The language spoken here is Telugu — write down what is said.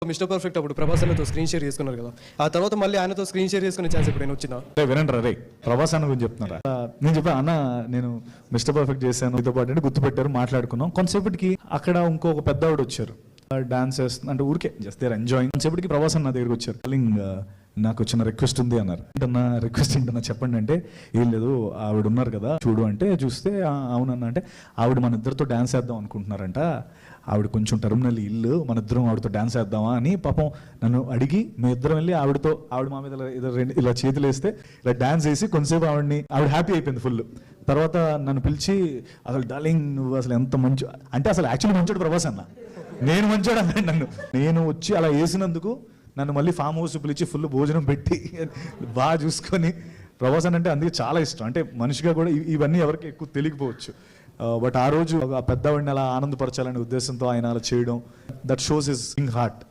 మిస్టర్ పర్ఫెక్ట్ అప్పుడు ప్రభాస్ అన్నతో స్క్రీన్ షేర్ చేసుకున్నారు కదా, ఆ తర్వాత మళ్ళీ ఆయనతో స్క్రీన్ షేర్ చేసుకునే ఛాన్స్ ఎప్పుడైనా వచ్చిందా? వినండి రే, ప్రభాస్ అన్న గురించి చెప్తున్నారా? నేను చెప్పాను అన్న, నేను మిస్టర్ పర్ఫెక్ట్ చేశాను, మీతో పాటు అంటే గుర్తుపెట్టారు, మాట్లాడుకున్నాం. కొంతసేపటికి అక్కడ ఇంకొక పెద్ద ఆవిడ వచ్చారు, డాన్స్ చేస్తుంది అంటే ఊరికే జస్ట్ దేర్ ఎంజాయింగ్. కొంతసేపటికి ప్రభాస్ అన్న దగ్గరికి వచ్చారు, నాకు చిన్న రిక్వెస్ట్ ఉంది అన్నారు. ఏంటన్నా రిక్వెస్ట్ ఏంటన్నా చెప్పండి అంటే, ఏం లేదు ఆవిడ ఉన్నారు కదా చూడు అంటే, చూస్తే అవునన్నా అంటే, ఆవిడ మన ఇద్దరితో డ్యాన్స్ వేద్దాం అనుకుంటున్నారంట, ఆవిడ కొంచెం టెర్మినల్ ఇల్లు, మన ఇద్దరం ఆవిడతో డ్యాన్స్ వేద్దామా అని పాపం నన్ను అడిగి, మీ ఇద్దరం వెళ్ళి ఆవిడ మా మీద ఇలా చేతులు వేస్తే ఇలా డ్యాన్స్ వేసి కొంతసేపు ఆవిడ హ్యాపీ అయిపోయింది ఫుల్. తర్వాత నన్ను పిలిచి, అసలు డార్లింగ్ నువ్వు అసలు ఎంత మంచి అంటే, అసలు యాక్చువల్లీ మంచోడు ప్రభాస్ అన్న, నేను మంచోడు అన్నాడు నన్ను. నేను వచ్చి అలా వేసినందుకు నన్ను మళ్ళీ ఫామ్ హౌస్ పిలిచి ఫుల్ భోజనం పెట్టి బాగా చూసుకొని, ప్రభాస్ అంటే అందుకే చాలా ఇష్టం. అంటే మనిషిగా కూడా ఇవన్నీ ఎవరికి ఎక్కువ తెలియకపోవచ్చు, బట్ ఆ రోజు ఆ పెద్దవాడిని అలా ఆనందపరచాలనే ఉద్దేశంతో ఆయన అలా చేయడం, దట్ షోస్ హిస్ హార్ట్.